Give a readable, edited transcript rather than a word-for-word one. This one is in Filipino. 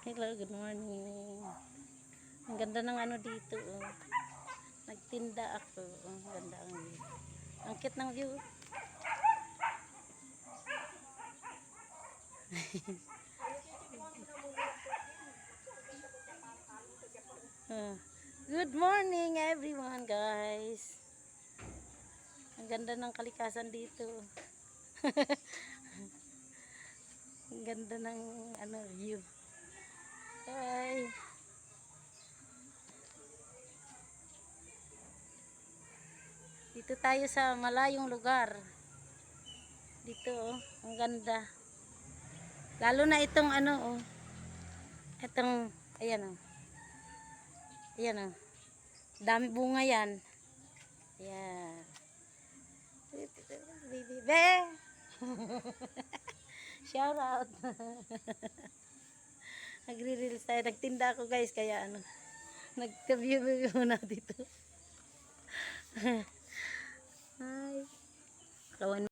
Hello, good morning. Ang ganda ng ano dito. Oh. Nagtinda ako. Oh, ang ganda ang view. Ang cute ng view. Good morning everyone guys. Ang ganda ng kalikasan dito. Ang ganda ng ano view. Hi. Dito tayo sa malayong lugar. Dito oh, ang ganda. Lalo na itong ano oh. Itong ayan oh. Ayan oh. Dami bunga yan. Ayan. Baby be. Shout out. Nagre-reels tayo. Nagtinda ako guys. Kaya ano. Nag-view muna dito. Hi. Kawan